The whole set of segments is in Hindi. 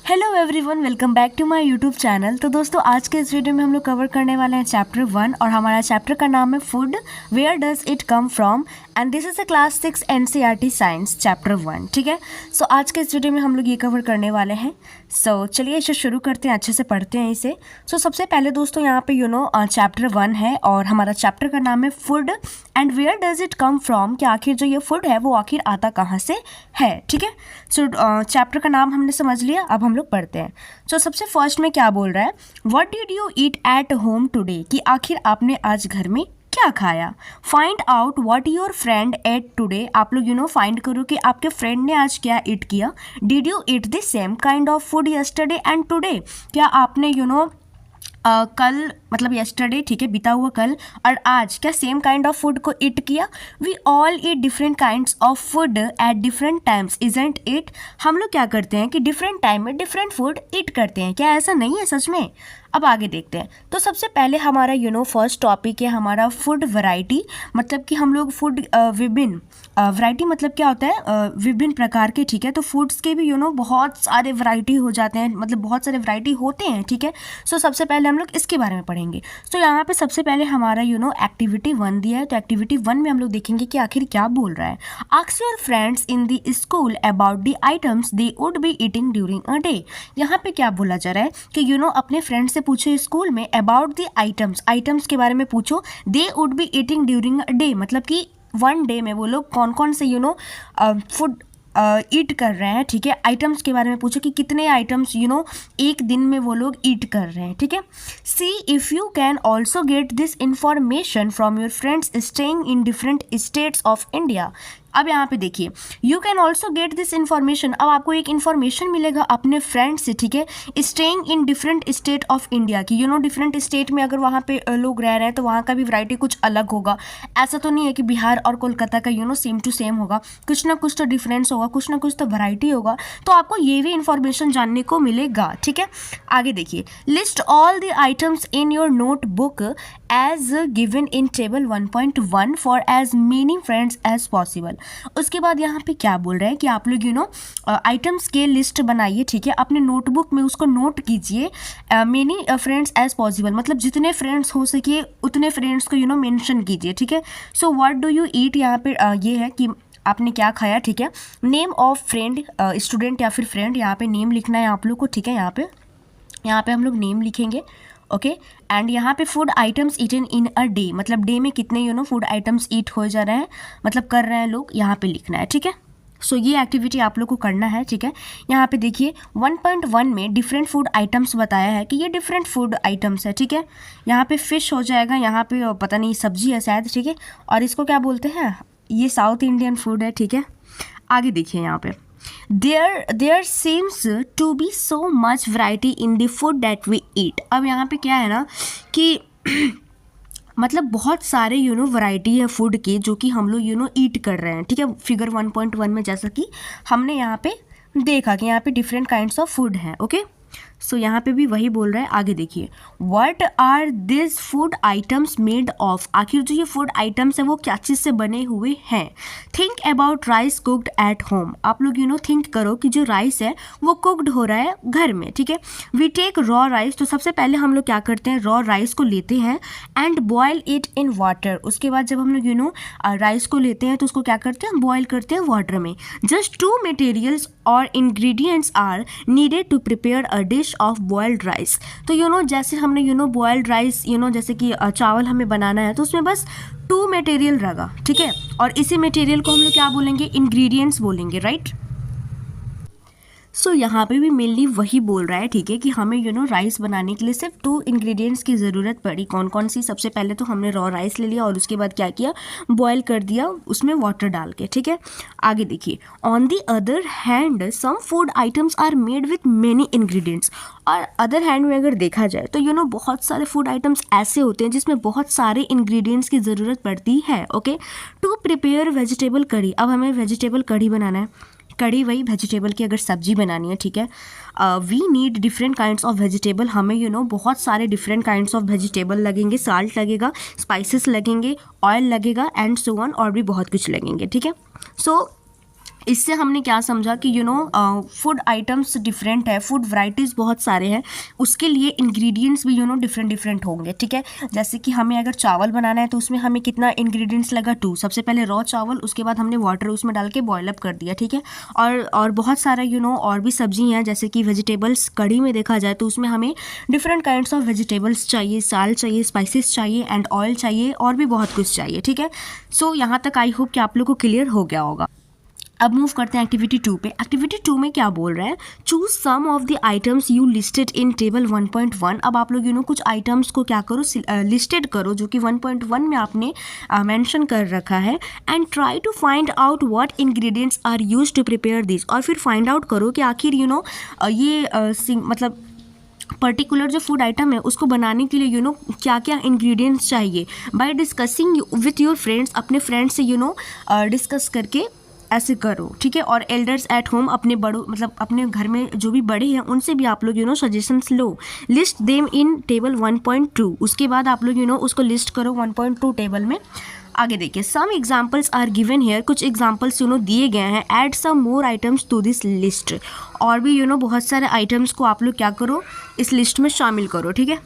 Hello everyone, welcome back to my YouTube channel. तो दोस्तों, आज के इस वीडियो में हम लोग कवर करने वाले हैं चैप्टर 1 और हमारा चैप्टर का नाम है food, where does it come from, and this is a class 6 NCERT science chapter 1। ठीक है, सो आज के इस वीडियो में हम लोग ये कवर करने वाले हैं। सो चलिए इसे शुरू करते हैं, अच्छे से पढ़ते हैं इसे। सो सबसे पहले दोस्तों यहाँ पे चैप्टर 1 है और हमारा चैप्टर का नाम है food and where does it come from, कि आखिर जो ये फूड है वो आखिर आता कहाँ से है। ठीक है, सो चैप्टर का नाम हमने समझ लिया, अब हम लोग पढ़ते हैं। सो सबसे फर्स्ट में क्या बोल रहा है, what did you eat at home today, कि आखिर आपने आज घर में क्या खाया। Find out what your friend at today, आप लोग फाइंड करो कि आपके फ्रेंड ने आज क्या ईट किया। Did you eat the same kind of food yesterday and today, क्या आपने कल मतलब यस्टरडे, ठीक है, बीता हुआ कल, और आज क्या सेम काइंड ऑफ फूड को ईट किया। We all eat different kinds of food at different times, isn't it, हम लोग क्या करते हैं कि डिफरेंट टाइम में डिफरेंट फूड ईट करते हैं, क्या ऐसा नहीं है सच में। अब आगे देखते हैं। तो सबसे पहले हमारा फर्स्ट टॉपिक है हमारा फूड वैरायटी, मतलब कि हम लोग फूड विभिन्न, वैरायटी मतलब क्या होता है, विभिन्न प्रकार के। ठीक है, तो फूड्स के भी बहुत सारे वैरायटी हो जाते हैं, मतलब बहुत सारे वैरायटी होते हैं। ठीक है, सो सबसे पहले हम लोग इसके बारे में पढ़ेंगे। सो यहाँ पे सबसे पहले हमारा एक्टिविटी 1 दिया है। तो एक्टिविटी 1 में हम लोग देखेंगे कि आखिर क्या बोल रहा है। Ask your friends in the school about the items they would be eating during a day. यहाँ पे क्या बोला जा रहा है कि अपने फ्रेंड से पूछो स्कूल में अबाउट द आइटम्स के बारे में पूछो। They would be eating during a day, मतलब कि 1 डे में वो लोग कौन कौन से फूड ईट कर रहे हैं। ठीक है, आइटम्स के बारे में पूछो कि कितने आइटम्स एक दिन में वो लोग ईट कर रहे हैं। ठीक है, सी if you can also get this information from your friends staying in different states of India. अब यहाँ पे देखिए, you can also get this information, अब आपको एक इन्फॉर्मेशन मिलेगा अपने फ्रेंड से। ठीक है, staying in different state of India, कि डिफरेंट स्टेट में अगर वहाँ पे लोग रह रहे हैं तो वहाँ का भी वैरायटी कुछ अलग होगा। ऐसा तो नहीं है कि बिहार और कोलकाता का सेम टू सेम होगा, कुछ ना कुछ तो डिफरेंस होगा, कुछ ना कुछ तो वैरायटी होगा। तो आपको ये भी इन्फॉर्मेशन जानने को मिलेगा। ठीक है, आगे देखिए, list all the items in your notebook as given in table 1.1 for as many friends as possible. उसके बाद यहाँ पे क्या बोल रहे हैं कि आप लोग आइटम्स के लिस्ट बनाइए। ठीक है, अपने नोटबुक में उसको नोट कीजिए। मेनी फ्रेंड्स एज पॉसिबल, मतलब जितने फ्रेंड्स हो सके उतने फ्रेंड्स को मेंशन कीजिए। ठीक है, so what do you eat, यहाँ पे ये है कि आपने क्या खाया। ठीक है, नेम ऑफ फ्रेंड, स्टूडेंट या फिर फ्रेंड, यहाँ पे नेम लिखना है आप लोग को। ठीक है, यहाँ पे हम लोग नेम लिखेंगे। ओके, एंड यहाँ पे food items eaten in a day, मतलब डे में कितने फूड आइटम्स ईट हो जा रहे हैं, मतलब कर रहे हैं लोग, यहाँ पे लिखना है। ठीक है, सो ये एक्टिविटी आप लोग को करना है। ठीक है, यहाँ पे देखिए 1.1 में डिफरेंट फूड आइटम्स बताया है कि ये डिफरेंट फूड आइटम्स है। ठीक है, यहाँ पे फिश हो जाएगा, यहाँ पे पता नहीं सब्जी है शायद। ठीक है, और इसको क्या बोलते हैं, ये साउथ इंडियन फूड है। ठीक है, आगे देखिए, यहाँ पे there seems to be so much variety in the food that we eat। अब यहाँ पे क्या है ना कि मतलब बहुत सारे वैरायटी है फूड की जो कि हम लोग ईट कर रहे हैं। ठीक है, फिगर 1.1 में जैसा कि हमने यहाँ पे देखा कि यहाँ पे डिफरेंट काइंड्स ऑफ फूड हैं। ओके, सो यहाँ पे भी वही बोल रहा है। आगे देखिए, what are this food items made of, आखिर जो ये फूड आइटम्स है वो क्या चीज़ से बने हुए हैं। Think about rice cooked at home, आप लोग थिंक करो कि जो राइस है वो कुक्ड हो रहा है घर में। ठीक है, वी टेक रॉ राइस, तो सबसे पहले हम लोग क्या करते हैं, रॉ राइस को लेते हैं and boil it in water. उसके बाद जब हम लोग राइस को लेते हैं तो उसको क्या करते हैं, बॉयल करते हैं वाटर में। जस्ट 2 मटेरियल्स और ingredients are needed to prepare a dish of boiled rice. तो जैसे हमने बॉइल्ड राइस जैसे कि चावल हमें बनाना है तो उसमें बस 2 मटेरियल रहेगा। ठीक है, और इसी मटेरियल को हम लोग क्या बोलेंगे, इंग्रेडिएंट्स बोलेंगे, राइट। सो यहाँ पे भी मेनली वही बोल रहा है। ठीक है, कि हमें राइस बनाने के लिए सिर्फ 2 इंग्रेडिएंट्स की ज़रूरत पड़ी। कौन कौन सी, सबसे पहले तो हमने रॉ राइस ले लिया और उसके बाद क्या किया, बॉयल कर दिया उसमें वाटर डाल के। ठीक है, आगे देखिए, on the other hand some food items are made with many ingredients. और अदर हैंड में अगर देखा जाए तो बहुत सारे फूड आइटम्स ऐसे होते हैं जिसमें बहुत सारे इंग्रेडिएंट्स की ज़रूरत पड़ती है। Okay, to prepare vegetable curry, अब हमें वेजिटेबल कढ़ी बनाना है। कड़ी वही वेजिटेबल की अगर सब्जी बनानी है। ठीक है, we need different kinds of vegetable, हमें बहुत सारे डिफरेंट काइंड्स ऑफ वेजिटेबल लगेंगे, साल्ट लगेगा, स्पाइसेस लगेंगे, ऑयल लगेगा एंड सो ऑन, और भी बहुत कुछ लगेंगे। ठीक है, सो इससे हमने क्या समझा कि फूड आइटम्स डिफरेंट है, फूड वैराइटीज़ बहुत सारे हैं, उसके लिए इंग्रेडिएंट्स भी डिफरेंट डिफरेंट होंगे, ठीक है। जैसे कि हमें अगर चावल बनाना है तो उसमें हमें कितना इंग्रेडिएंट्स लगा, 2। सबसे पहले रॉ चावल, उसके बाद हमने वाटर उसमें डाल के बॉयल अप कर दिया, ठीक है। और बहुत सारा और भी सब्जी हैं, जैसे कि वेजिटेबल्स, कढ़ी में देखा जाए तो उसमें हमें डिफरेंट काइंड्स ऑफ वेजिटेबल्स चाहिए, साल्ट चाहिए, स्पाइसेस चाहिए एंड ऑयल चाहिए, और भी बहुत कुछ चाहिए, ठीक है। सो यहाँ तक आई होप कि आप लोग को क्लियर हो गया होगा। अब मूव करते हैं एक्टिविटी 2 पे। एक्टिविटी 2 में क्या बोल रहा है, choose some of the items you listed in table 1.1। अब आप लोग कुछ आइटम्स को क्या करो, लिस्टेड करो जो कि 1.1 में आपने मेंशन कर रखा है, and try to find out what ingredients are used to prepare this. और फिर फाइंड आउट करो कि आखिर मतलब पर्टिकुलर जो फूड आइटम है उसको बनाने के लिए क्या क्या इंग्रेडिएंट्स चाहिए। By discussing with your friends, अपने फ्रेंड्स से डिस्कस करके ऐसे करो, ठीक है। और एल्डर्स एट होम, अपने बड़ों मतलब अपने घर में जो भी बड़े हैं उनसे भी आप लोग suggestions low. List them in table 1.2, उसके बाद आप लोग उसको लिस्ट करो 1.2 टेबल में। आगे देखिए, some examples are given here, कुछ एग्जाम्पल्स दिए गए हैं। Add some more items to this list, और भी बहुत सारे आइटम्स को आप लोग क्या करो, इस लिस्ट में शामिल करो, ठीक है।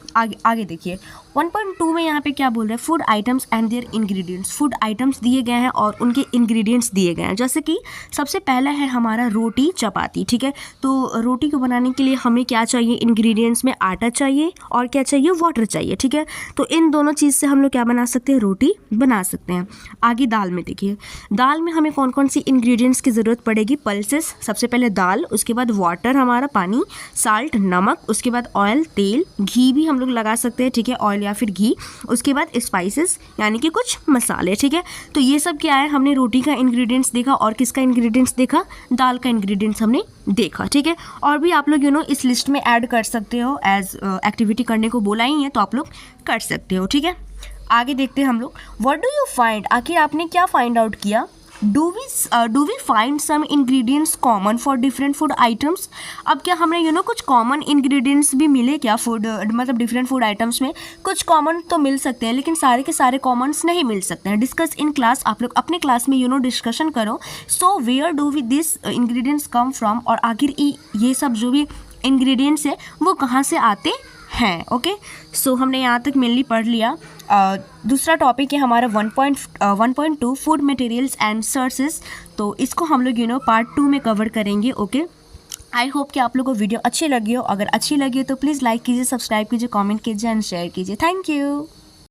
आगे देखिए 1.2 में यहाँ पे क्या बोल रहे हैं, food items and their ingredients. Food items दिए गए हैं और उनके इंग्रेडिएंट्स दिए गए हैं। जैसे कि सबसे पहला है हमारा रोटी चपाती, ठीक है। तो रोटी को बनाने के लिए हमें क्या चाहिए, इंग्रेडिएंट्स में आटा चाहिए और क्या चाहिए, वाटर चाहिए, ठीक है। तो इन दोनों चीज़ से हम लोग क्या बना सकते हैं, रोटी बना सकते हैं। आगे दाल में देखिए, दाल में हमें कौन कौन सी इंग्रेडिएंट्स की ज़रूरत पड़ेगी, पल्सेस, सबसे पहले दाल, उसके बाद वाटर हमारा पानी, साल्ट नमक, उसके बाद ऑयल तेल, घी भी हम लोग लगा सकते हैं, ठीक है, ऑयल या फिर घी, उसके बाद स्पाइसेस यानी कि कुछ मसाले, ठीक है। तो ये सब क्या है, हमने रोटी का इंग्रेडिएंट्स देखा और किसका इंग्रेडिएंट्स देखा, दाल का इंग्रेडिएंट्स हमने देखा, ठीक है। और भी आप लोग इस लिस्ट में ऐड कर सकते हो, एज एक्टिविटी करने को बोला ही है तो आप लोग कर सकते हो, ठीक है। आगे देखते हैं हम लोग, व्हाट डू यू फाइंड, आखिर आपने क्या फाइंड आउट किया। Do we find some ingredients common for different food items. अब क्या हमने कुछ कॉमन इंग्रेडिएंट्स भी मिले क्या, फूड मतलब डिफरेंट फूड आइटम्स में कुछ कॉमन तो मिल सकते हैं, लेकिन सारे के सारे कॉमन्स नहीं मिल सकते हैं। डिस्कस इन क्लास, आप लोग अपने क्लास में डिस्कशन करो। So where do we this ingredients come from, और आखिर ये सब जो भी इंग्रेडिएंट्स है वो कहाँ से आते हैं, ओके। सो हमने यहाँ तक मेनली पढ़ लिया। दूसरा टॉपिक है हमारा 1.2 फूड मटेरियल्स एंड सोर्सेज। तो इसको हम लोग पार्ट 2 में कवर करेंगे, ओके। आई होप कि आप लोगों को वीडियो अच्छी लगी हो। अगर अच्छी लगी हो तो प्लीज़ लाइक कीजिए, सब्सक्राइब कीजिए, कमेंट कीजिए एंड शेयर कीजिए। Thank you.